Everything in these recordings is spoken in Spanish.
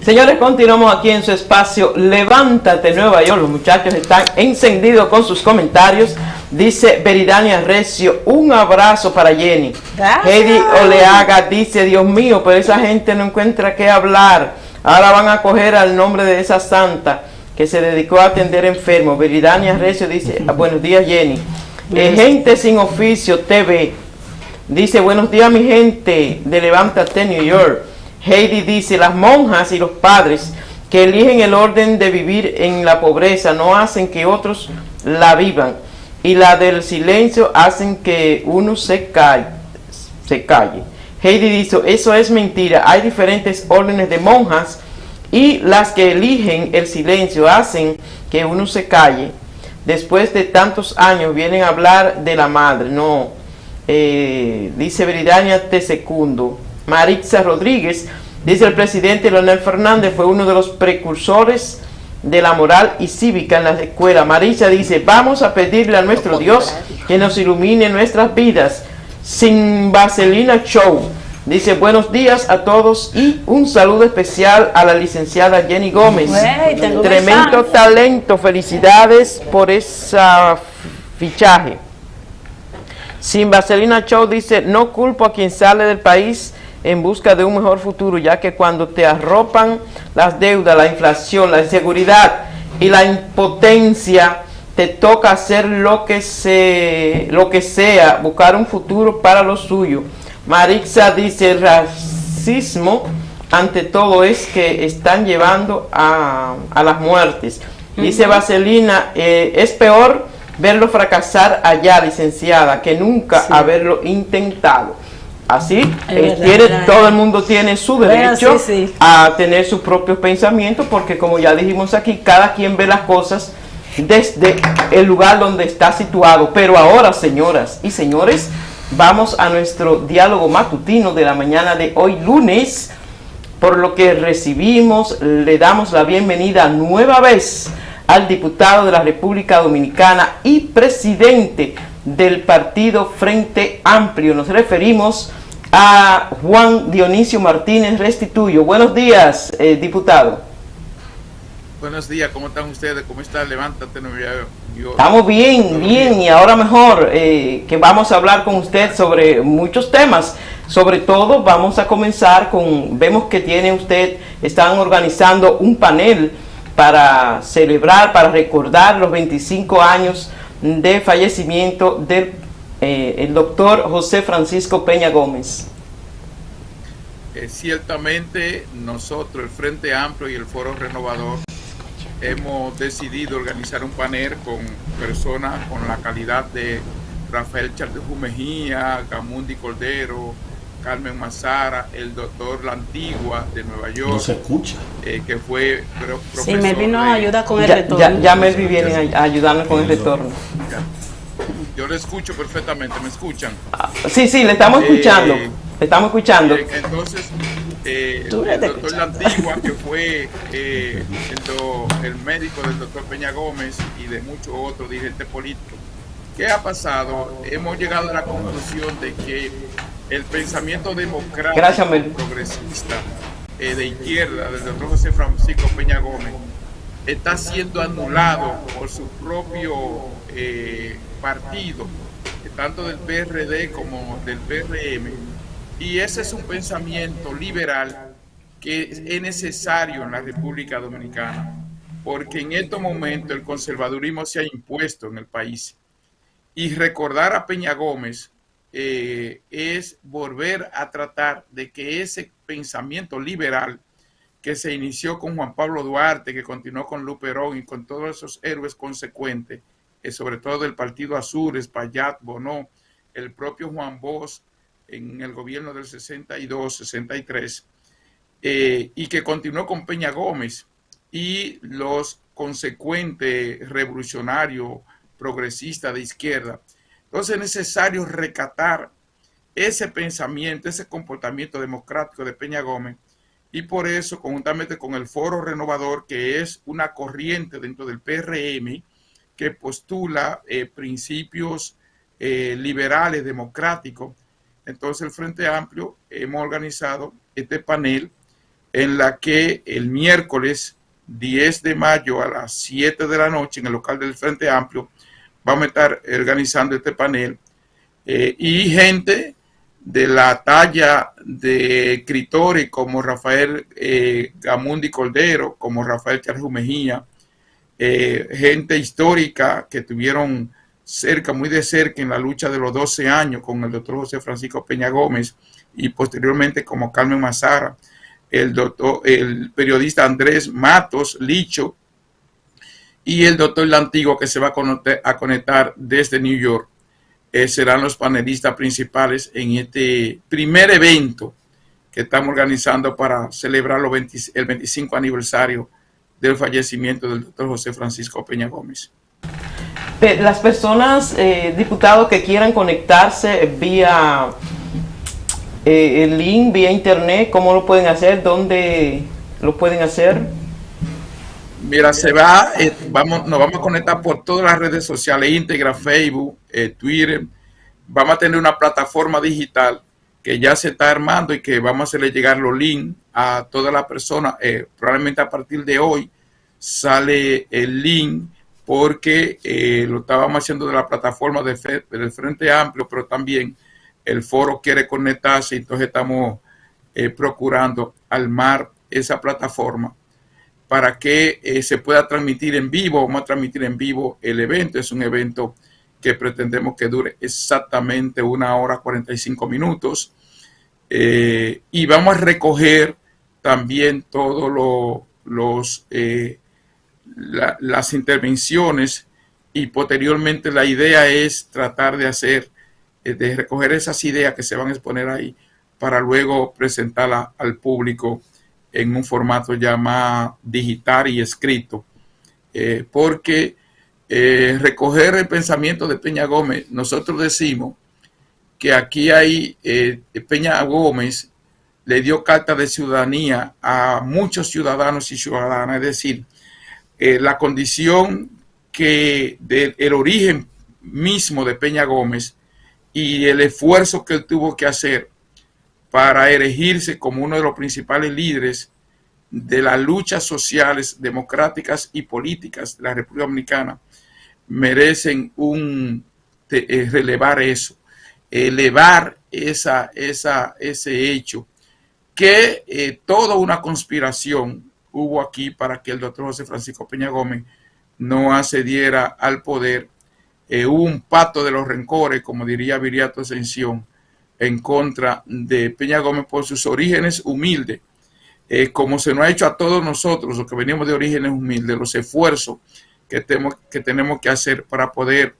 Señores, continuamos aquí en su espacio Levántate Nueva York. Los muchachos están encendidos con sus comentarios. Dice Veridania Recio, un abrazo para Jenny. Gracias. Heidi Oleaga dice, Dios mío, pero esa gente no encuentra qué hablar. Ahora van a coger al nombre de esa santa que se dedicó a atender enfermos. Veridania Recio dice, buenos días Jenny. Gente sin oficio TV dice, buenos días mi gente de Levántate New York. Heidi dice, las monjas y los padres que eligen el orden de vivir en la pobreza no hacen que otros la vivan, y la del silencio hacen que uno se calle. Heidi dice, eso es mentira, hay diferentes órdenes de monjas y las que eligen el silencio hacen que uno se calle. Después de tantos años vienen a hablar de la madre. No, dice Veridania te secundo. Maritza Rodríguez dice, el presidente Leonel Fernández fue uno de los precursores de la moral y cívica en la escuela. Maritza dice, vamos a pedirle a nuestro Dios que nos ilumine nuestras vidas. Sin Vaselina Show dice, buenos días a todos y un saludo especial a la licenciada Jenny Gómez. Tremendo talento, felicidades por ese fichaje. Sin Vaselina Show dice, no culpo a quien sale del país en busca de un mejor futuro, ya que cuando te arropan las deudas, la inflación, la inseguridad y la impotencia, te toca hacer lo que sea, buscar un futuro para lo suyo. Marixa dice, el racismo ante todo es que están llevando a las muertes. Dice Vaselina, es peor verlo fracasar allá, licenciada, que nunca haberlo intentado. Así, todo el mundo tiene su derecho a tener sus propios pensamientos, porque como ya dijimos aquí, cada quien ve las cosas desde el lugar donde está situado. Pero ahora, señoras y señores, vamos a nuestro diálogo matutino de la mañana de hoy, lunes, por lo que recibimos, le damos la bienvenida nueva vez al diputado de la República Dominicana y presidente del partido Frente Amplio. Nos referimos a Juan Dionisio Martínez Restituyo. Buenos días, diputado. Buenos días, ¿cómo están ustedes? ¿Cómo está? Levántate Nueva York. Estamos bien, y ahora mejor, que vamos a hablar con usted sobre muchos temas. Sobre todo vamos a comenzar con, vemos que están organizando un panel para celebrar, para recordar los 25 años de fallecimiento del el doctor José Francisco Peña Gómez. Ciertamente nosotros, el Frente Amplio y el Foro Renovador, hemos decidido organizar un panel con personas con la calidad de Rafael Chardejú Mejía, Gamundi Cordero, Carmen Mazara, el doctor La Antigua de Nueva York. No se escucha. Que fue profesor. Sí, Melvin nos ayuda con el retorno. Ya Melvin viene a ayudarnos con el retorno. Yo le escucho perfectamente, ¿me escuchan? Sí, le estamos escuchando. Le estamos escuchando. Entonces, el doctor La Antigua, que fue el médico del doctor Peña Gómez y de muchos otros dirigentes políticos. ¿Qué ha pasado? Hemos llegado a la conclusión de que el pensamiento democrático progresista de izquierda del doctor José Francisco Peña Gómez está siendo anulado por su propio partido, tanto del PRD como del PRM, y ese es un pensamiento liberal que es necesario en la República Dominicana, porque en estos momentos el conservadurismo se ha impuesto en el país, y recordar a Peña Gómez es volver a tratar de que ese pensamiento liberal que se inició con Juan Pablo Duarte, que continuó con Luperón y con todos esos héroes consecuentes, sobre todo del Partido Azul, Espaillat, Bonó, el propio Juan Bosch en el gobierno del 62, 63, y que continuó con Peña Gómez y los consecuentes revolucionarios progresistas de izquierda. Entonces es necesario recatar ese pensamiento, ese comportamiento democrático de Peña Gómez, y por eso, conjuntamente con el Foro Renovador, que es una corriente dentro del PRM que postula principios liberales, democráticos, entonces el Frente Amplio hemos organizado este panel en la que el miércoles 10 de mayo a las 7 de la noche en el local del Frente Amplio vamos a estar organizando este panel y gente de la talla de escritores como Rafael Gamundi Cordero, como Rafael Charles Mejía, gente histórica que tuvieron muy de cerca en la lucha de los 12 años con el doctor José Francisco Peña Gómez y posteriormente como Carmen Mazara, el periodista Andrés Matos Licho y el doctor Lantigua, que se va a conectar desde New York. Serán los panelistas principales en este primer evento que estamos organizando para celebrar el 25 aniversario del fallecimiento del doctor José Francisco Peña Gómez. Las personas, diputados, que quieran conectarse vía el link, vía internet, ¿cómo lo pueden hacer? ¿Dónde lo pueden hacer? Mira, nos vamos a conectar por todas las redes sociales, Instagram, Facebook, Twitter. Vamos a tener una plataforma digital que ya se está armando y que vamos a hacerle llegar los links a todas las personas. Probablemente a partir de hoy sale el link porque lo estábamos haciendo de la plataforma del Frente Amplio, pero también el foro quiere conectarse, entonces estamos procurando armar esa plataforma para que se pueda transmitir en vivo. Vamos a transmitir en vivo el evento. Es un evento que pretendemos que dure exactamente 1 hora 45 minutos. Y vamos a recoger también todos las intervenciones, y posteriormente la idea es tratar de recoger esas ideas que se van a exponer ahí para luego presentarlas al público en un formato ya más digital y escrito, porque recoger el pensamiento de Peña Gómez, nosotros decimos que aquí hay, Peña Gómez le dio carta de ciudadanía a muchos ciudadanos y ciudadanas, es decir, la condición el origen mismo de Peña Gómez y el esfuerzo que él tuvo que hacer para erigirse como uno de los principales líderes de las luchas sociales, democráticas y políticas de la República Dominicana, merecen relevar eso, elevar ese hecho, que toda una conspiración hubo aquí para que el doctor José Francisco Peña Gómez no accediera al poder. Hubo un pacto de los rencores, como diría Viriato Ascensión, en contra de Peña Gómez por sus orígenes humildes, como se nos ha hecho a todos nosotros, los que venimos de orígenes humildes, los esfuerzos que tenemos que hacer para poder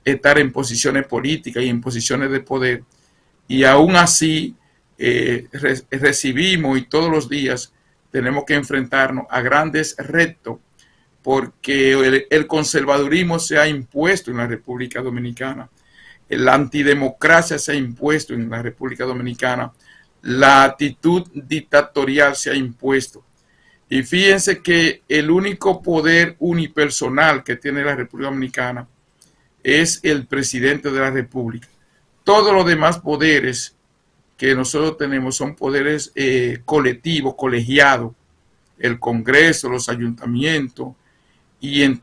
estar en posiciones políticas y en posiciones de poder. Y aún así recibimos, y todos los días tenemos que enfrentarnos a grandes retos, porque el conservadurismo se ha impuesto en la República Dominicana. La antidemocracia se ha impuesto en la República Dominicana, la actitud dictatorial se ha impuesto. Y fíjense que el único poder unipersonal que tiene la República Dominicana es el presidente de la República. Todos los demás poderes que nosotros tenemos son poderes colectivos, colegiados, el Congreso, los ayuntamientos,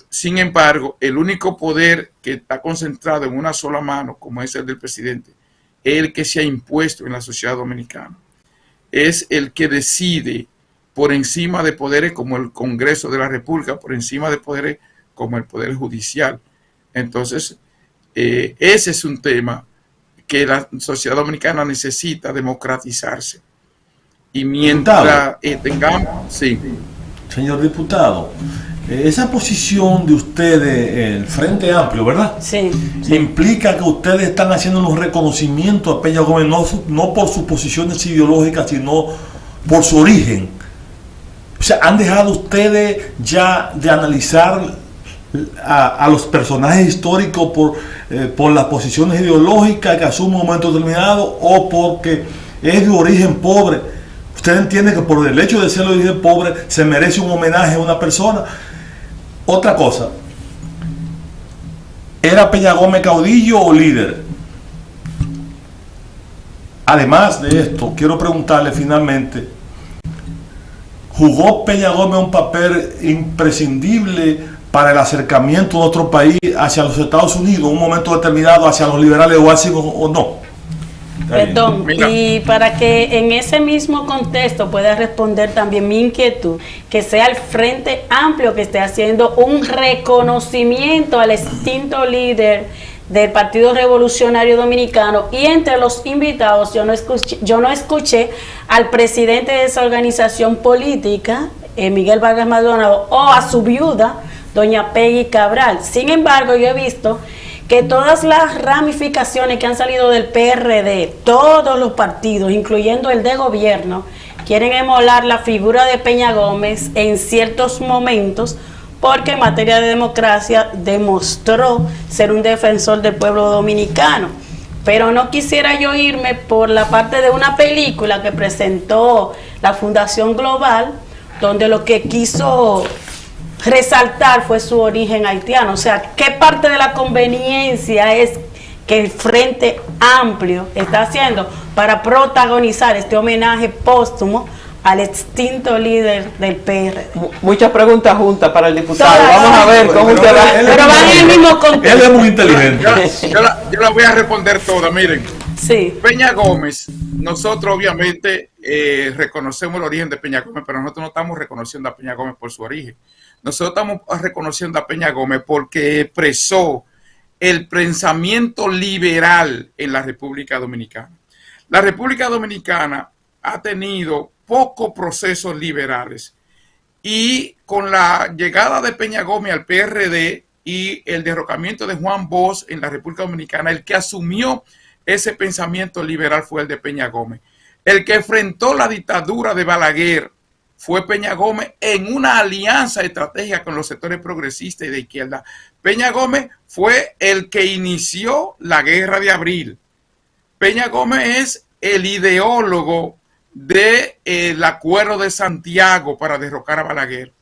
sin embargo, el único poder que está concentrado en una sola mano, como es el del presidente, es el que se ha impuesto en la sociedad dominicana. Es el que decide por encima de poderes como el Congreso de la República, por encima de poderes como el Poder Judicial. Entonces, ese es un tema que la sociedad dominicana necesita democratizarse. Y mientras tengamos... Sí. Señor diputado, esa posición de ustedes, el Frente Amplio, ¿verdad? Sí. Implica que ustedes están haciendo un reconocimiento a Peña Gómez, no por sus posiciones ideológicas, sino por su origen. O sea, ¿han dejado ustedes ya de analizar a los personajes históricos por las posiciones ideológicas que asumen un momento determinado, o porque es de origen pobre? ¿Usted entiende que por el hecho de ser de origen pobre se merece un homenaje a una persona? Otra cosa, ¿era Peña Gómez caudillo o líder? Además de esto, quiero preguntarle finalmente, ¿Jugó Peña Gómez un papel imprescindible para el acercamiento de otro país hacia los Estados Unidos en un momento determinado, hacia los liberales o no? Perdón, y para que en ese mismo contexto pueda responder también mi inquietud, que sea el Frente Amplio que esté haciendo un reconocimiento al extinto líder del Partido Revolucionario Dominicano, y entre los invitados yo no escuché al presidente de esa organización política, Miguel Vargas Maldonado, o a su viuda, doña Peggy Cabral. Sin embargo, yo he visto que todas las ramificaciones que han salido del PRD, todos los partidos, incluyendo el de gobierno, quieren emular la figura de Peña Gómez en ciertos momentos, porque en materia de democracia demostró ser un defensor del pueblo dominicano. Pero no quisiera yo irme por la parte de una película que presentó la Fundación Global, donde lo que quiso resaltar fue su origen haitiano. O sea, ¿qué parte de la conveniencia es que el Frente Amplio está haciendo para protagonizar este homenaje póstumo al extinto líder del PRD? Muchas preguntas juntas para el diputado. Vamos a ver cómo usted va. Pero van en el mismo contexto. Él es muy inteligente. Yo la voy a responder toda. Miren, Sí. Peña Gómez, nosotros obviamente reconocemos el origen de Peña Gómez, pero nosotros no estamos reconociendo a Peña Gómez por su origen. Nosotros estamos reconociendo a Peña Gómez porque expresó el pensamiento liberal en la República Dominicana. La República Dominicana ha tenido pocos procesos liberales, y con la llegada de Peña Gómez al PRD y el derrocamiento de Juan Bosch en la República Dominicana, el que asumió ese pensamiento liberal fue el de Peña Gómez. El que enfrentó la dictadura de Balaguer fue Peña Gómez en una alianza estratégica con los sectores progresistas y de izquierda. Peña Gómez fue el que inició la Guerra de Abril. Peña Gómez es el ideólogo del Acuerdo de Santiago para derrocar a Balaguer.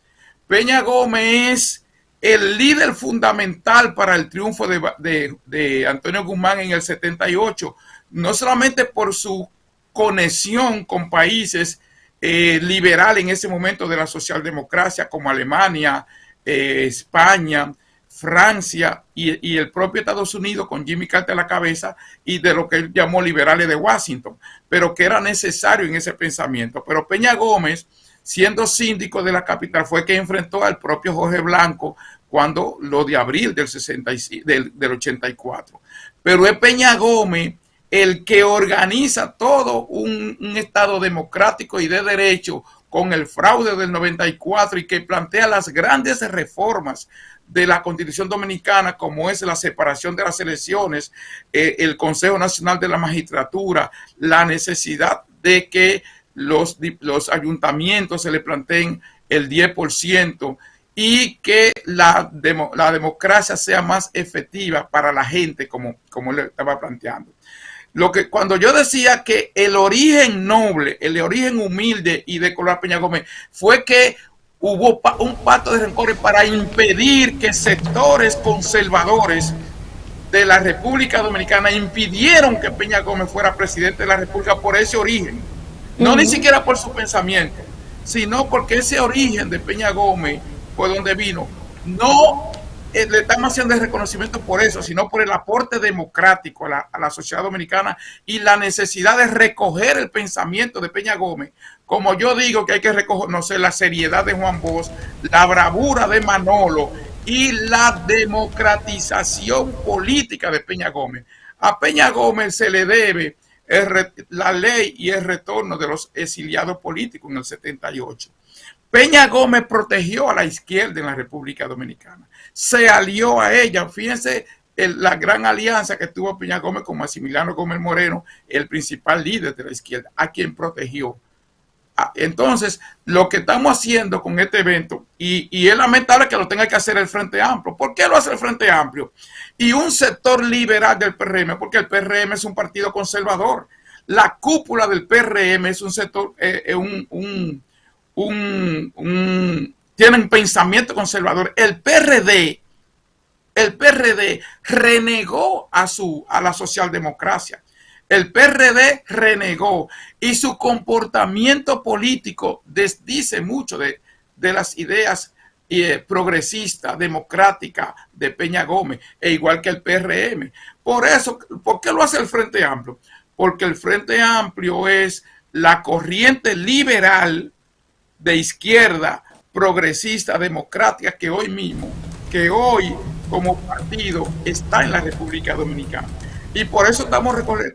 Peña Gómez es el líder fundamental para el triunfo de Antonio Guzmán en el 78, no solamente por su conexión con países liberales en ese momento de la socialdemocracia, como Alemania, España, Francia y el propio Estados Unidos, con Jimmy Carter a la cabeza, y de lo que él llamó liberales de Washington, pero que era necesario en ese pensamiento. Pero Peña Gómez, siendo síndico de la capital, fue que enfrentó al propio Jorge Blanco cuando lo de abril del 84. Pero es Peña Gómez el que organiza todo un Estado democrático y de derecho con el fraude del 94, y que plantea las grandes reformas de la Constitución Dominicana, como es la separación de las elecciones, el Consejo Nacional de la Magistratura, la necesidad de que los ayuntamientos se le planteen el 10%, y que la democracia sea más efectiva para la gente, como le estaba planteando. Cuando yo decía que el origen noble, el origen humilde y de Color Peña Gómez fue que hubo un pacto de rencores para impedir que sectores conservadores de la República Dominicana impidieron que Peña Gómez fuera presidente de la República por ese origen. No ni siquiera por su pensamiento, sino porque ese origen de Peña Gómez fue donde vino. No le estamos haciendo el reconocimiento por eso, sino por el aporte democrático a la sociedad dominicana y la necesidad de recoger el pensamiento de Peña Gómez. Como yo digo que hay que reconocer la seriedad de Juan Bosch, la bravura de Manolo y la democratización política de Peña Gómez. A Peña Gómez se le debe la ley y el retorno de los exiliados políticos en el 78. Peña Gómez protegió a la izquierda en la República Dominicana, se alió a ella. Fíjense la gran alianza que tuvo Peña Gómez con Maximiliano Gómez Moreno, el principal líder de la izquierda, a quien protegió. Entonces, lo que estamos haciendo con este evento, y es lamentable que lo tenga que hacer el Frente Amplio. ¿Por qué lo hace el Frente Amplio? Y un sector liberal del PRM, porque el PRM es un partido conservador. La cúpula del PRM es un sector, tienen pensamiento conservador. El PRD renegó a la socialdemocracia. El PRD renegó y su comportamiento político desdice mucho de las ideas progresistas, democráticas de Peña Gómez, e igual que el PRM. Por eso, ¿por qué lo hace el Frente Amplio? Porque el Frente Amplio es la corriente liberal de izquierda, progresista, democrática, que hoy como partido está en la República Dominicana. Y por eso estamos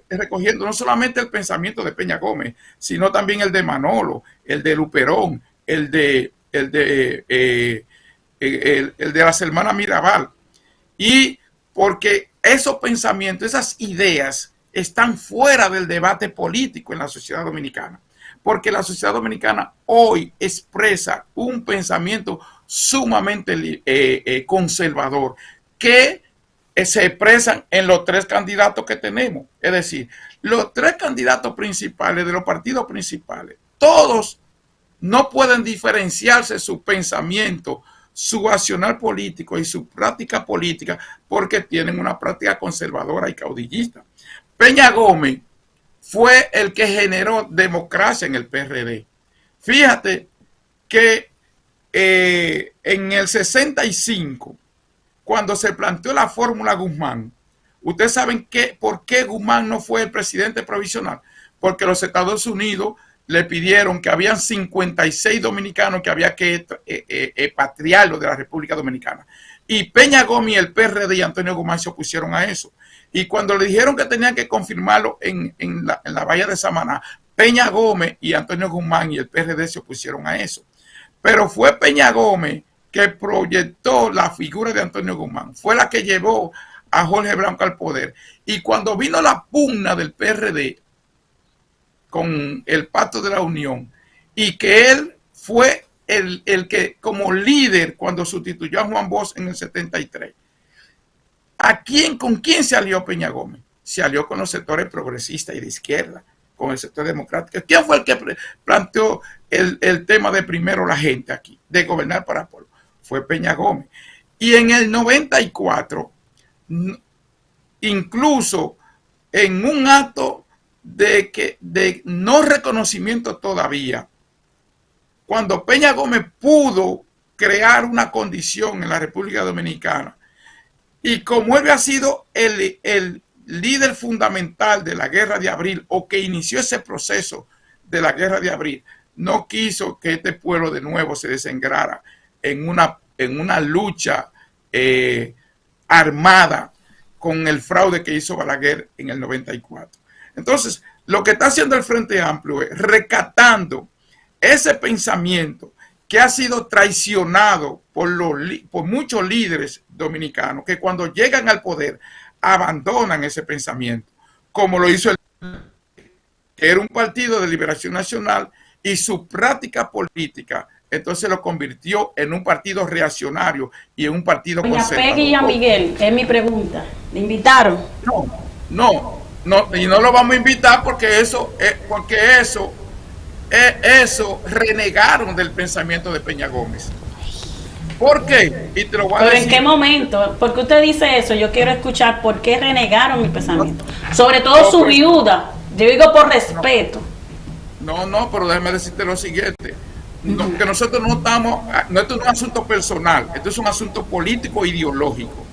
recogiendo no solamente el pensamiento de Peña Gómez, sino también el de Manolo, el de Luperón, el de las hermanas Mirabal. Y porque esos pensamientos, esas ideas están fuera del debate político en la sociedad dominicana. Porque la sociedad dominicana hoy expresa un pensamiento sumamente conservador que se expresan en los tres candidatos que tenemos. Es decir, los tres candidatos principales de los partidos principales, todos no pueden diferenciarse su pensamiento, su accionar político y su práctica política porque tienen una práctica conservadora y caudillista. Peña Gómez fue el que generó democracia en el PRD. Fíjate que en el 65, cuando se planteó la fórmula Guzmán, ustedes saben por qué Guzmán no fue el presidente provisional, porque los Estados Unidos le pidieron que habían 56 dominicanos que había que expatriarlos de la República Dominicana. Y Peña Gómez, el PRD y Antonio Guzmán se opusieron a eso. Y cuando le dijeron que tenían que confirmarlo en la Bahía de Samaná, Peña Gómez y Antonio Guzmán y el PRD se opusieron a eso. Pero fue Peña Gómez que proyectó la figura de Antonio Guzmán. Fue la que llevó a Jorge Blanco al poder. Y cuando vino la pugna del PRD con el Pacto de la Unión, y que él fue el que como líder cuando sustituyó a Juan Bosch en el 73, ¿con quién se alió Peña Gómez? Se alió con los sectores progresistas y de izquierda, con el sector democrático. ¿Quién fue el que planteó el tema de primero la gente aquí, de gobernar para el pueblo? Fue Peña Gómez. Y en el 94, incluso en un acto de no reconocimiento todavía, cuando Peña Gómez pudo crear una condición en la República Dominicana, y como él había sido el líder fundamental de la Guerra de Abril, o que inició ese proceso de la Guerra de Abril, no quiso que este pueblo de nuevo se desangrara en una lucha armada con el fraude que hizo Balaguer en el 94. Entonces, lo que está haciendo el Frente Amplio es rescatando ese pensamiento que ha sido traicionado por muchos líderes dominicanos, que cuando llegan al poder abandonan ese pensamiento, como lo hizo que era un partido de liberación nacional, y su práctica política entonces lo convirtió en un partido reaccionario y en un partido conservador. Peggy y a Miguel, es mi pregunta. ¿Le invitaron? No, y no lo vamos a invitar porque eso renegaron del pensamiento de Peña Gómez. ¿Por qué? Y te lo voy a decir. ¿Pero en qué momento? ¿Por qué usted dice eso? Yo quiero escuchar por qué renegaron mi pensamiento. Sobre todo su viuda. Yo digo por respeto. No, pero déjame decirte lo siguiente. Que nosotros no estamos, esto no es un asunto personal, esto es un asunto político ideológico.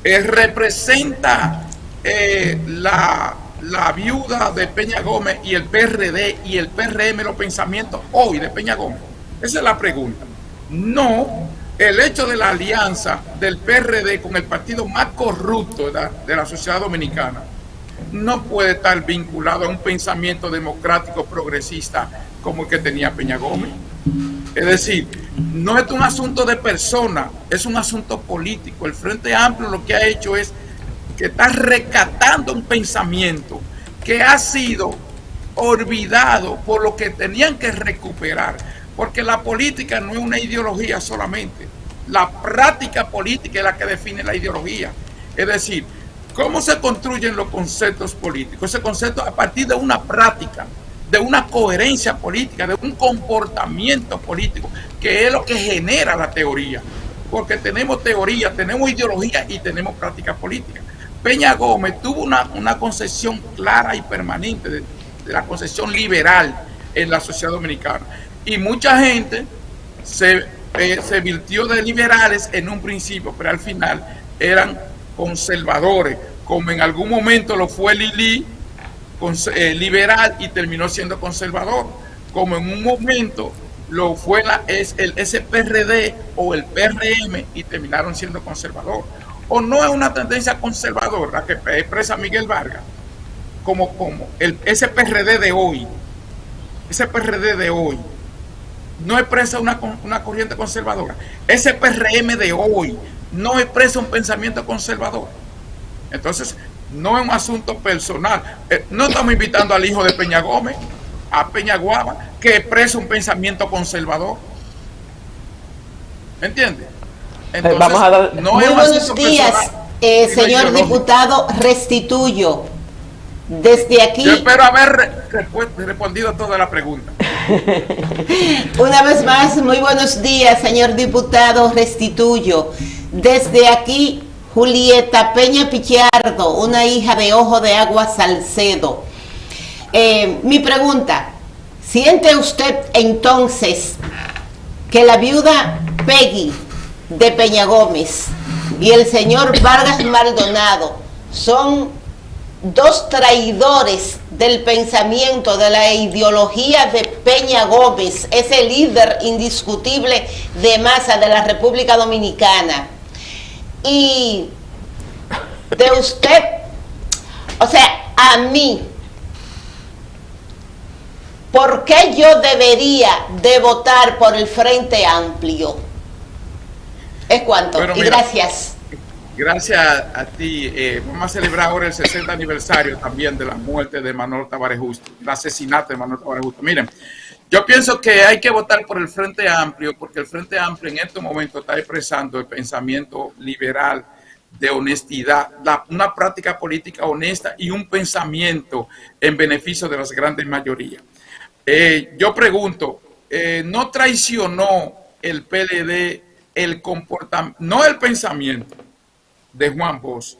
Representa la viuda de Peña Gómez y el PRD y el PRM los pensamientos hoy de Peña Gómez. Esa es la pregunta. No, el hecho de la alianza del PRD con el partido más corrupto de la sociedad dominicana no puede estar vinculado a un pensamiento democrático progresista como el que tenía Peña Gómez. Es decir, no es un asunto de persona, es un asunto político. El Frente Amplio lo que ha hecho es que está rescatando un pensamiento que ha sido olvidado por lo que tenían que recuperar, porque la política no es una ideología solamente, la práctica política es la que define la ideología. Es decir, ¿cómo se construyen los conceptos políticos? Ese concepto a partir de una práctica, de una coherencia política, de un comportamiento político, que es lo que genera la teoría. Porque tenemos teoría, tenemos ideología y tenemos práctica política. Peña Gómez tuvo una concepción clara y permanente de la concepción liberal en la sociedad dominicana. Y mucha gente se virtió de liberales en un principio, pero al final eran conservadores, como en algún momento lo fue Lili, liberal, y terminó siendo conservador, como en un momento lo fue el SPRD o el PRM y terminaron siendo conservador. O no es una tendencia conservadora que expresa Miguel Vargas, como el SPRD de hoy. Ese PRD de hoy no expresa una corriente conservadora. Ese PRM de hoy no expresa un pensamiento conservador. Entonces, no es un asunto personal. No estamos invitando al hijo de Peña Gómez, a Peña Guava, que expresa un pensamiento conservador. ¿Entiendes? Entonces, vamos a dar... Muy buenos días, señor diputado Restituyo. Desde aquí... Yo espero haber respondido a toda la pregunta. Una vez más, muy buenos días, señor diputado Restituyo. Desde aquí, Julieta Peña Pichardo, una hija de Ojo de Agua Salcedo. Mi pregunta, ¿siente usted entonces que la viuda Peggy de Peña Gómez y el señor Vargas Maldonado son dos traidores del pensamiento, de la ideología de Peña Gómez, ese líder indiscutible de masa de la República Dominicana? Y de usted, o sea, a mí, ¿por qué yo debería de votar por el Frente Amplio? Es cuanto, y mira, gracias. Gracias a ti. Vamos a celebrar ahora el 60 aniversario también de la muerte de Manuel Tavares Justo, el asesinato de Manuel Tavares Justo. Miren, yo pienso que hay que votar por el Frente Amplio, porque el Frente Amplio en este momento está expresando el pensamiento liberal de honestidad, una práctica política honesta y un pensamiento en beneficio de las grandes mayorías. Yo pregunto, ¿no traicionó el PLD el comportamiento, no el pensamiento de Juan Bosch?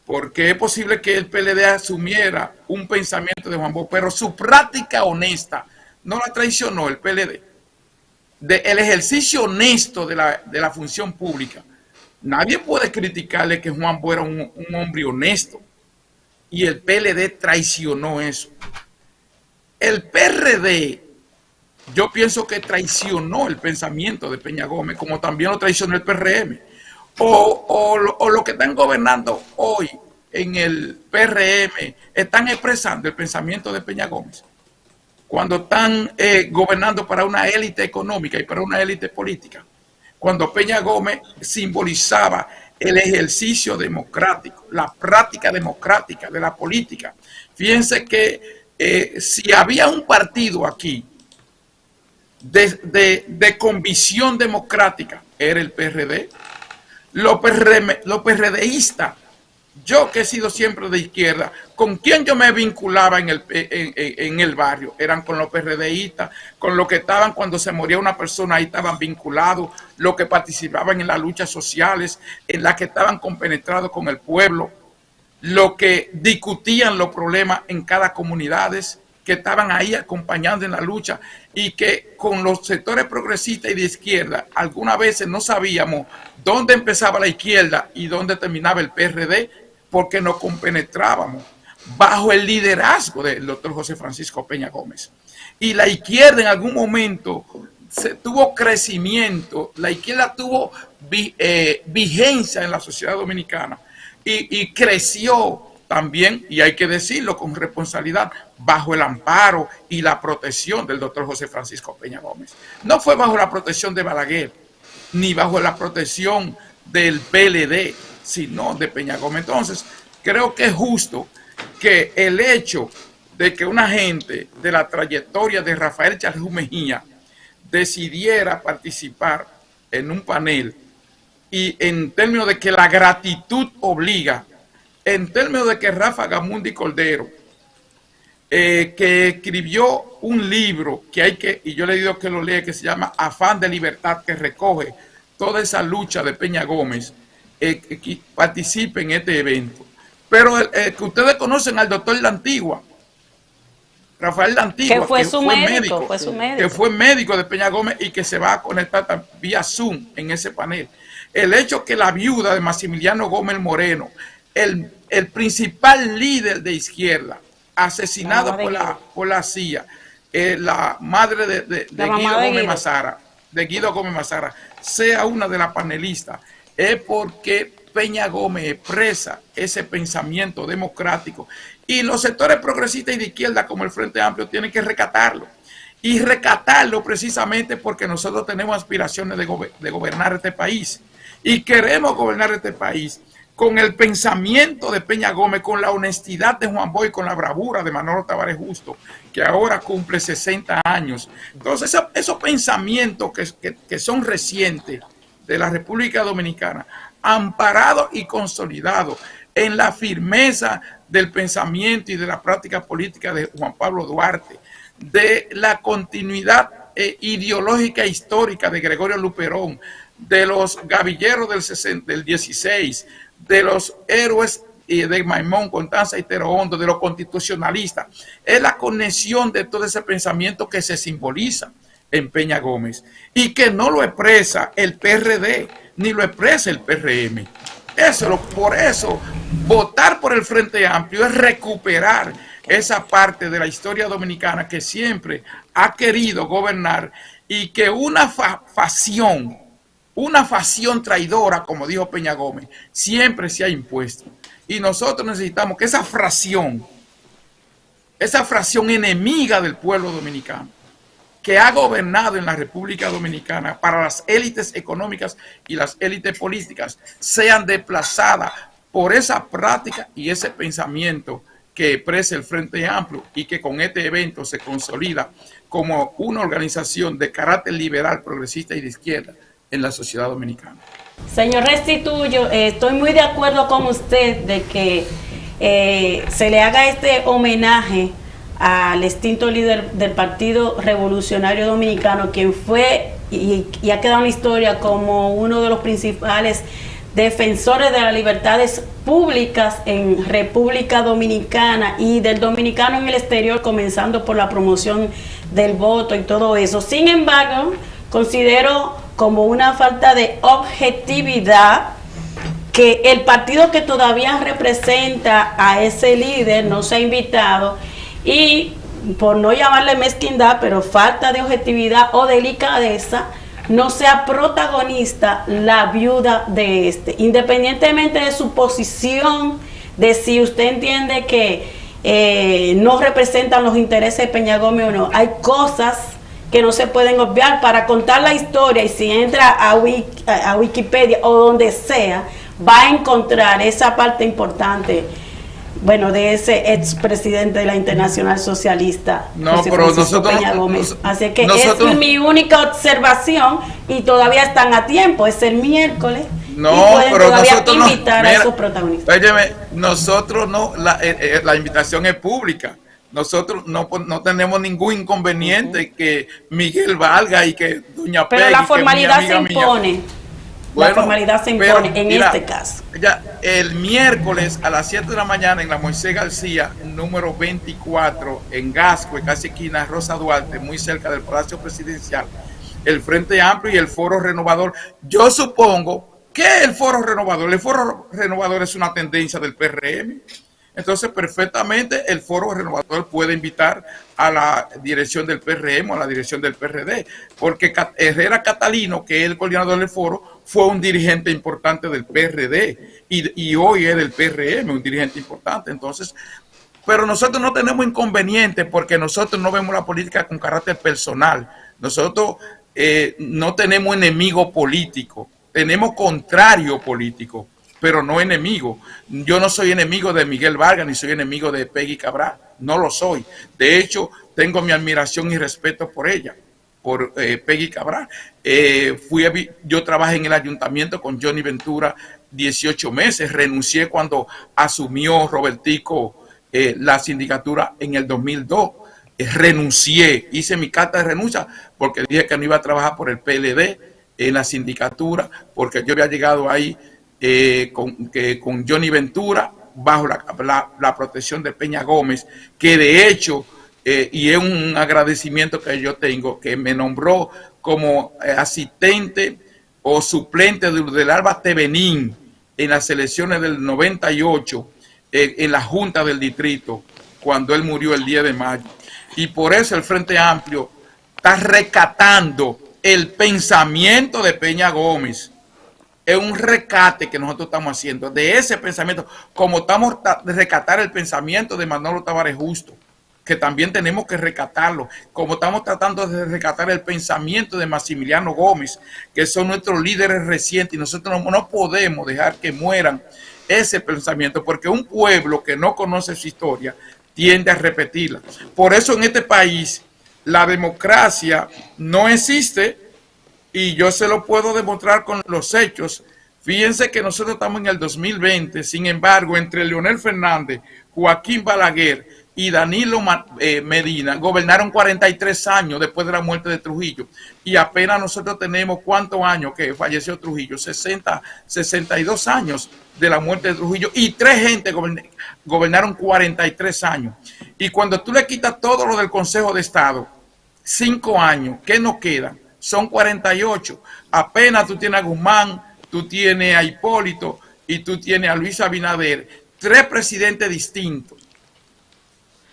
Porque es posible que el PLD asumiera un pensamiento de Juan Bosch, pero su práctica honesta no la traicionó el PLD. El ejercicio honesto de la función pública. Nadie puede criticarle que Juan Bosch era un hombre honesto. Y el PLD traicionó eso. El PRD, yo pienso que traicionó el pensamiento de Peña Gómez, como también lo traicionó el PRM. O lo que están gobernando hoy en el PRM están expresando el pensamiento de Peña Gómez. Cuando están gobernando para una élite económica y para una élite política. Cuando Peña Gómez simbolizaba el ejercicio democrático, la práctica democrática de la política. Fíjense que si había un partido aquí de convicción democrática, era el PRD. Los PRDistas, yo que he sido siempre de izquierda, ¿con quién yo me vinculaba en el barrio? Eran con los PRDistas, con los que estaban cuando se moría una persona, ahí estaban vinculados, los que participaban en las luchas sociales, en las que estaban compenetrados con el pueblo, los que discutían los problemas en cada comunidad, que estaban ahí acompañando en la lucha, y que con los sectores progresistas y de izquierda, algunas veces no sabíamos dónde empezaba la izquierda y dónde terminaba el PRD, porque nos compenetrábamos bajo el liderazgo del doctor José Francisco Peña Gómez. Y la izquierda en algún momento tuvo crecimiento, la izquierda tuvo vigencia en la sociedad dominicana y creció también, y hay que decirlo con responsabilidad, bajo el amparo y la protección del doctor José Francisco Peña Gómez. No fue bajo la protección de Balaguer, ni bajo la protección del PLD, sino de Peña Gómez. Entonces, creo que es justo que el hecho de que una gente de la trayectoria de Rafael Charbú Mejía decidiera participar en un panel, y en términos de que la gratitud obliga, en términos de que Rafa Gamundi Cordero, que escribió un libro y yo le digo que lo lea, que se llama Afán de Libertad, que recoge toda esa lucha de Peña Gómez, que participe en este evento. Pero el que ustedes conocen al doctor La Antigua, Rafael La Antigua, que fue su médico, que fue médico de Peña Gómez y que se va a conectar vía Zoom en ese panel. El hecho que la viuda de Maximiliano Gómez Moreno, el principal líder de izquierda, asesinado por la CIA, la madre de Guido Gómez Mazara, sea una de las panelistas, es porque Peña Gómez expresa ese pensamiento democrático y los sectores progresistas y de izquierda como el Frente Amplio tienen que recatarlo. Y recatarlo precisamente porque nosotros tenemos aspiraciones de gobernar este país y queremos gobernar este país con el pensamiento de Peña Gómez, con la honestidad de Juan Bosch, con la bravura de Manolo Tavares Justo, que ahora cumple 60 años. Entonces, esos pensamientos que son recientes de la República Dominicana, amparados y consolidados en la firmeza del pensamiento y de la práctica política de Juan Pablo Duarte, de la continuidad ideológica e histórica de Gregorio Luperón, de los gavilleros del 16, de los héroes de Maimón, Constanza y Tero Hondo, de los constitucionalistas. Es la conexión de todo ese pensamiento que se simboliza en Peña Gómez y que no lo expresa el PRD ni lo expresa el PRM. Por eso, votar por el Frente Amplio es recuperar esa parte de la historia dominicana que siempre ha querido gobernar y que una facción traidora, como dijo Peña Gómez, siempre se ha impuesto. Y nosotros necesitamos que esa fracción enemiga del pueblo dominicano, que ha gobernado en la República Dominicana para las élites económicas y las élites políticas, sean desplazadas por esa práctica y ese pensamiento que expresa el Frente Amplio y que con este evento se consolida como una organización de carácter liberal, progresista y de izquierda en la sociedad dominicana. Señor Restituyo, estoy muy de acuerdo con usted de que se le haga este homenaje al extinto líder del Partido Revolucionario Dominicano, quien fue y ha quedado en la historia como uno de los principales defensores de las libertades públicas en República Dominicana y del dominicano en el exterior, comenzando por la promoción del voto y todo eso. Sin embargo, considero como una falta de objetividad que el partido que todavía representa a ese líder no se ha invitado y, por no llamarle mezquindad, pero falta de objetividad o delicadeza, no sea protagonista la viuda de este, independientemente de su posición, de si usted entiende que no representan los intereses de Peña Gómez o no. Hay cosas que no se pueden obviar para contar la historia, y si entra a Wikipedia o donde sea, va a encontrar esa parte importante, bueno, de ese expresidente de la Internacional Socialista, José Francisco Peña Gómez. Así que esa es mi única observación y todavía están a tiempo, es el miércoles. No, y pueden pero todavía nosotros invitar a esos protagonistas. Óyeme, nosotros no, la invitación es pública. Nosotros no tenemos ningún inconveniente que Miguel valga y que doña Peggy, pero la formalidad se impone. Mía. Bueno, la formalidad se impone en este caso. Ya, el miércoles a las 7 de la mañana en la Moisés García, número 24, en Gascue, casi esquina Rosa Duarte, muy cerca del Palacio Presidencial, el Frente Amplio y el Foro Renovador. Yo supongo que el Foro Renovador es una tendencia del PRM. Entonces, perfectamente el Foro Renovador puede invitar a la dirección del PRM o a la dirección del PRD, porque Herrera Catalino, que es el coordinador del foro, fue un dirigente importante del PRD y hoy es del PRM, un dirigente importante. Entonces, pero nosotros no tenemos inconveniente porque nosotros no vemos la política con carácter personal. Nosotros no tenemos enemigo político, tenemos contrario político, pero no enemigo. Yo no soy enemigo de Miguel Vargas, ni soy enemigo de Peggy Cabral, no lo soy. De hecho, tengo mi admiración y respeto por ella, por Peggy Cabral. Yo trabajé en el ayuntamiento con Johnny Ventura 18 meses, renuncié cuando asumió Robertico la sindicatura en el 2002. Renuncié, hice mi carta de renuncia porque dije que no iba a trabajar por el PLD en la sindicatura, porque yo había llegado ahí con Johnny Ventura bajo la protección de Peña Gómez, que de hecho, y es un agradecimiento que yo tengo, que me nombró como asistente o suplente del Alba Tevenín en las elecciones del 98, en la Junta del Distrito, cuando él murió el 10 de mayo. Y por eso el Frente Amplio está rescatando el pensamiento de Peña Gómez. Es un rescate que nosotros estamos haciendo de ese pensamiento, como estamos de rescatar el pensamiento de Manolo Tavares Justo, que también tenemos que rescatarlo, como estamos tratando de rescatar el pensamiento de Maximiliano Gómez, que son nuestros líderes recientes, y nosotros no podemos dejar que mueran ese pensamiento, porque un pueblo que no conoce su historia tiende a repetirla. Por eso en este país la democracia no existe, y yo se lo puedo demostrar con los hechos. Fíjense que nosotros estamos en el 2020, sin embargo, entre Leonel Fernández, Joaquín Balaguer y Danilo Medina gobernaron 43 años después de la muerte de Trujillo, y apenas nosotros tenemos ¿cuántos años que falleció Trujillo? 62 años de la muerte de Trujillo, y 3 gente gobernaron 43 años. Y cuando tú le quitas todo lo del Consejo de Estado, 5 años, ¿qué nos queda? Son 48. Apenas tú tienes a Guzmán, tú tienes a Hipólito y tú tienes a Luis Abinader, 3 presidentes distintos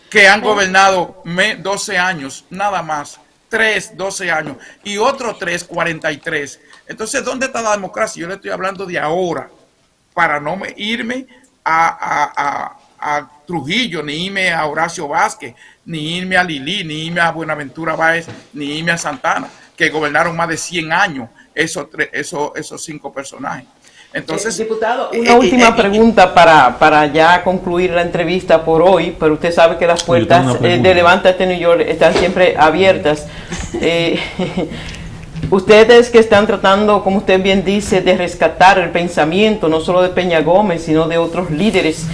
que han gobernado 12 años, nada más. 12 años. Y otros 43. Entonces, ¿dónde está la democracia? Yo le estoy hablando de ahora, para no irme a Trujillo, ni irme a Horacio Vázquez, ni irme a Lili, ni irme a Buenaventura Báez, ni irme a Santana, que gobernaron más de 100 años esos 5 personajes. Entonces, diputado, una última pregunta para ya concluir la entrevista por hoy, pero usted sabe que las puertas de Levántate New York están siempre abiertas. Ustedes que están tratando, como usted bien dice, de rescatar el pensamiento no solo de Peña Gómez, sino de otros líderes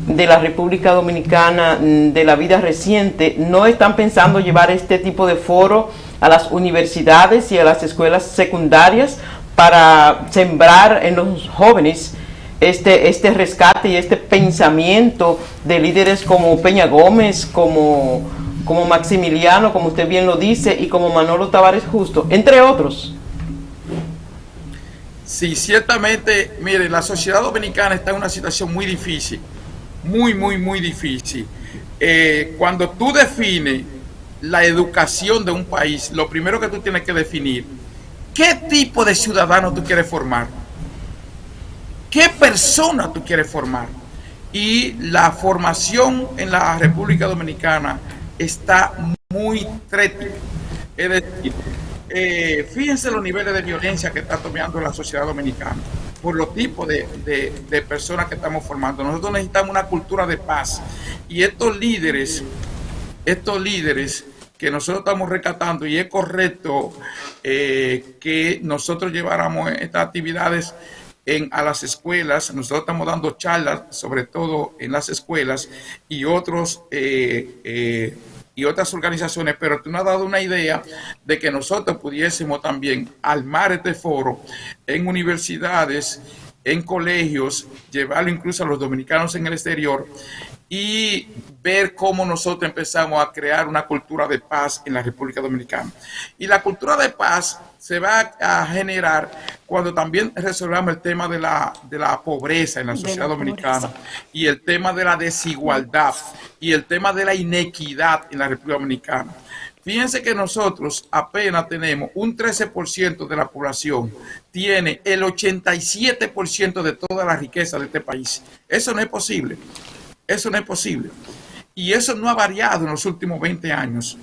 de la República Dominicana de la vida reciente, ¿no están pensando llevar este tipo de foro a las universidades y a las escuelas secundarias para sembrar en los jóvenes este rescate y este pensamiento de líderes como Peña Gómez, como Maximiliano, como usted bien lo dice, y como Manolo Tavares Justo, entre otros? Sí, ciertamente, mire, la sociedad dominicana está en una situación muy difícil, muy difícil. Cuando tú defines la educación de un país, lo primero que tú tienes que definir, ¿qué tipo de ciudadano tú quieres formar? ¿Qué persona tú quieres formar? Y la formación en la República Dominicana está muy trética. Es decir, fíjense los niveles de violencia que está tomando la sociedad dominicana por los tipos de personas que estamos formando. Nosotros necesitamos una cultura de paz, y estos líderes que nosotros estamos rescatando, y es correcto que nosotros lleváramos estas actividades a las escuelas. Nosotros estamos dando charlas, sobre todo en las escuelas, y otras organizaciones, pero tú nos has dado una idea de que nosotros pudiésemos también armar este foro en universidades, en colegios, llevarlo incluso a los dominicanos en el exterior, y ver cómo nosotros empezamos a crear una cultura de paz en la República Dominicana. Y la cultura de paz se va a generar cuando también resolvamos el tema de la pobreza en la sociedad dominicana, y el tema de la desigualdad, y el tema de la inequidad en la República Dominicana. Fíjense que nosotros apenas tenemos un 13% de la población, tiene el 87% de toda la riqueza de este país. Eso no es posible. Eso no es posible. Y eso no ha variado en los últimos 20 años.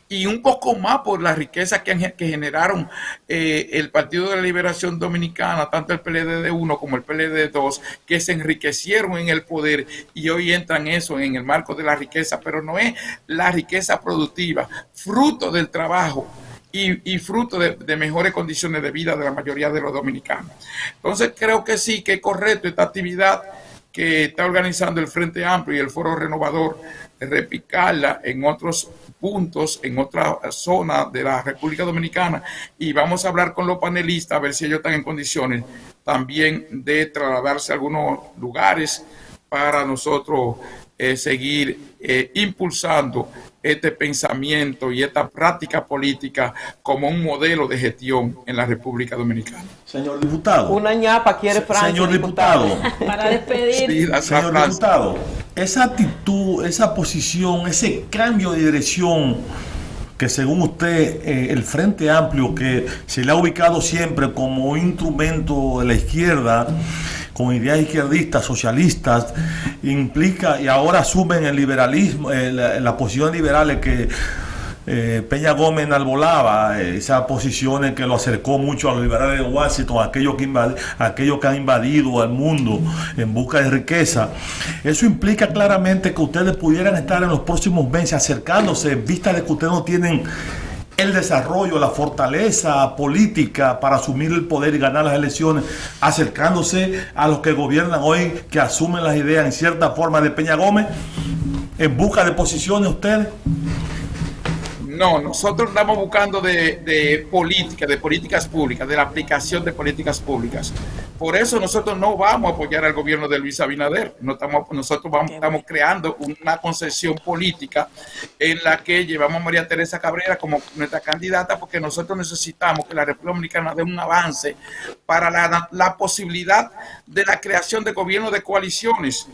Y un poco más por la riqueza que generaron el Partido de la Liberación Dominicana, tanto el PLD-1 como el PLD-2, que se enriquecieron en el poder, y hoy entran eso en el marco de la riqueza, pero no es la riqueza productiva, fruto del trabajo y fruto de mejores condiciones de vida de la mayoría de los dominicanos. Entonces creo que sí, que es correcto esta actividad que está organizando el Frente Amplio y el Foro Renovador, de replicarla en otros puntos, en otra zona de la República Dominicana, y vamos a hablar con los panelistas a ver si ellos están en condiciones también de trasladarse a algunos lugares para nosotros seguir impulsando este pensamiento y esta práctica política como un modelo de gestión en la República Dominicana. Señor diputado. Una ñapa quiere Francia. Señor diputado. Para despedir. Sí, Señor diputado, esa actitud, esa posición, ese cambio de dirección que según usted el Frente Amplio, que se le ha ubicado siempre como un instrumento de la izquierda, con ideas izquierdistas, socialistas, implica, y ahora asumen el liberalismo, la posición liberales que Peña Gómez enarbolaba, esas posiciones que lo acercó mucho a los liberales de Washington, aquellos que han invadido el mundo en busca de riqueza. Eso implica claramente que ustedes pudieran estar en los próximos meses acercándose, en vista de que ustedes no tienen el desarrollo, la fortaleza política para asumir el poder y ganar las elecciones, acercándose a los que gobiernan hoy, que asumen las ideas en cierta forma de Peña Gómez, en busca de posiciones ustedes. No, nosotros estamos buscando de políticas públicas, de la aplicación de políticas públicas. Por eso nosotros no vamos a apoyar al gobierno de Luis Abinader. Estamos creando una concesión política en la que llevamos a María Teresa Cabrera como nuestra candidata, porque nosotros necesitamos que la República Dominicana dé un avance para la posibilidad de la creación de gobiernos de coaliciones.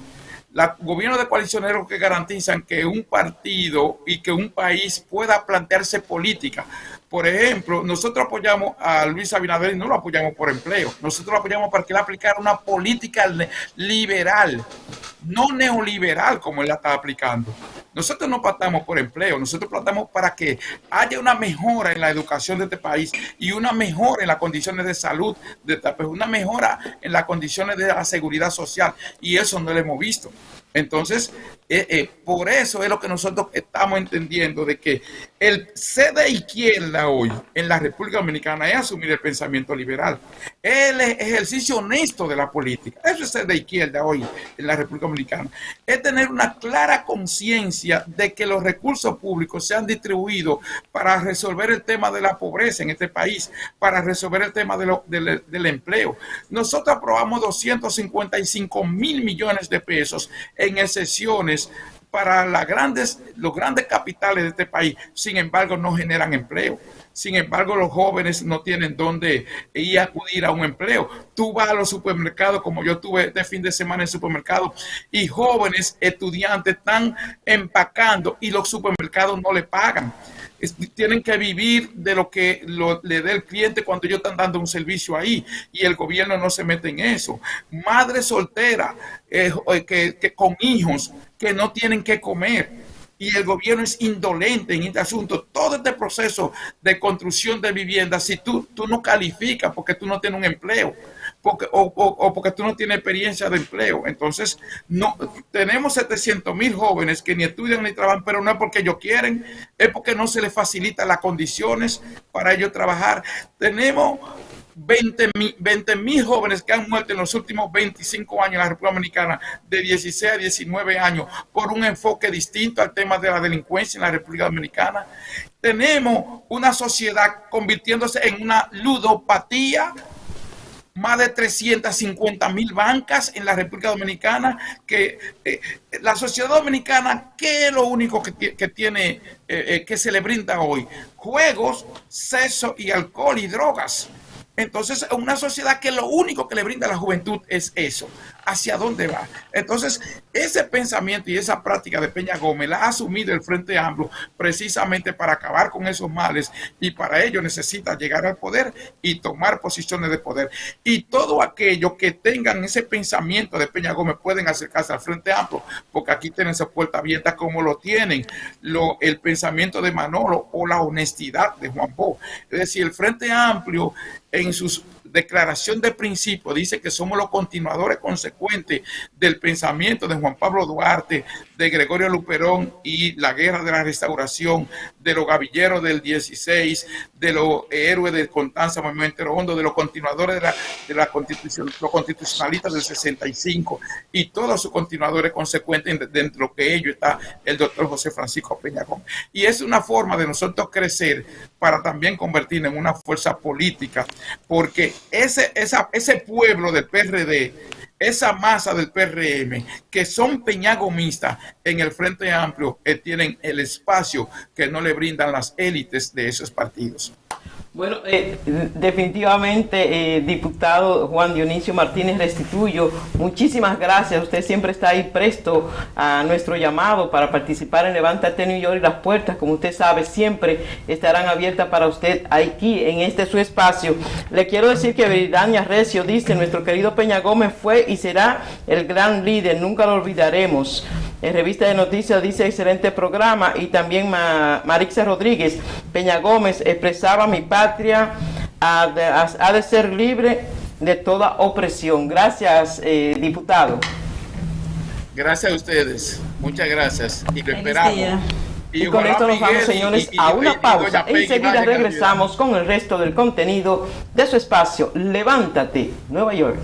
Los gobiernos de coalición es lo que garantizan que un partido y que un país pueda plantearse política. Por ejemplo, nosotros apoyamos a Luis Abinader y no lo apoyamos por empleo. Nosotros lo apoyamos para que él aplicara una política liberal, no neoliberal como él la está aplicando. Nosotros no plantamos por empleo, nosotros plantamos para que haya una mejora en la educación de este país y una mejora en las condiciones de salud de este país, una mejora en las condiciones de la seguridad social, y eso no lo hemos visto. Entonces, por eso es lo que nosotros estamos entendiendo, de que el ser de izquierda hoy en la República Dominicana es asumir el pensamiento liberal, el ejercicio honesto de la política. Eso es ser de izquierda hoy en la República Dominicana, es tener una clara conciencia de que los recursos públicos sean distribuidos para resolver el tema de la pobreza en este país, para resolver el tema del empleo. Nosotros aprobamos 255,000 millones de pesos en excepciones para los grandes capitales de este país. Sin embargo, no generan empleo. Sin embargo, los jóvenes no tienen dónde ir a acudir a un empleo. Tú vas a los supermercados, como yo estuve este fin de semana en el supermercado, y jóvenes estudiantes están empacando y los supermercados no le pagan. Tienen que vivir de lo que le dé el cliente cuando ellos están dando un servicio ahí, y el gobierno no se mete en eso. Madres solteras que con hijos que no tienen que comer, y el gobierno es indolente en este asunto. Todo este proceso de construcción de viviendas, si tú no calificas porque tú no tienes un empleo, porque tú no tienes experiencia de empleo, entonces no tenemos 700,000 jóvenes que ni estudian ni trabajan, pero no es porque ellos quieren, es porque no se les facilitan las condiciones para ellos trabajar. Tenemos 20,000 jóvenes que han muerto en los últimos 25 años en la República Dominicana, de 16 a 19 años, por un enfoque distinto al tema de la delincuencia en la República Dominicana. Tenemos una sociedad convirtiéndose en una ludopatía, más de 350,000 bancas en la República Dominicana, que la sociedad dominicana, ¿qué es lo único que tiene, que se le brinda hoy? Juegos, sexo y alcohol y drogas. Entonces, una sociedad que lo único que le brinda a la juventud es eso. ¿Hacia dónde va? Entonces, ese pensamiento y esa práctica de Peña Gómez la ha asumido el Frente Amplio precisamente para acabar con esos males, y para ello necesita llegar al poder y tomar posiciones de poder. Y todo aquello que tengan ese pensamiento de Peña Gómez pueden acercarse al Frente Amplio, porque aquí tienen esa puerta abierta, como lo tienen el pensamiento de Manolo o la honestidad de Juan Bosch. Es decir, el Frente Amplio en sus declaración de principio dice que somos los continuadores consecuentes del pensamiento de Juan Pablo Duarte, de Gregorio Luperón y la guerra de la restauración, de los gavilleros del 16, de los héroes de Constanza, Movimiento Hondo, de los continuadores de la constitución, los constitucionalistas del 65, y todos sus continuadores consecuentes, dentro de lo que ellos está el doctor José Francisco Peña Gómez. Y es una forma de nosotros crecer para también convertirnos en una fuerza política, porque ese pueblo del PRD esa masa del PRM, que son peñagomistas en el Frente Amplio, tienen el espacio que no le brindan las élites de esos partidos. Bueno, definitivamente, diputado Juan Dionisio Martínez Restituyo, muchísimas gracias. Usted siempre está ahí presto a nuestro llamado para participar en Levántate New York, y las puertas, como usted sabe, siempre estarán abiertas para usted aquí en este su espacio. Le quiero decir que Veridania Recio dice: nuestro querido Peña Gómez fue y será el gran líder, nunca lo olvidaremos. En Revista de Noticias dice: excelente programa. Y también Marixa Rodríguez: Peña Gómez expresaba: mi patria ha de ser libre de toda opresión. Gracias, diputado. Gracias a ustedes, muchas gracias y lo esperamos. Y con esto nos vamos, señores, a una pausa. Enseguida regresamos con el resto del contenido de su espacio Levántate Nueva York.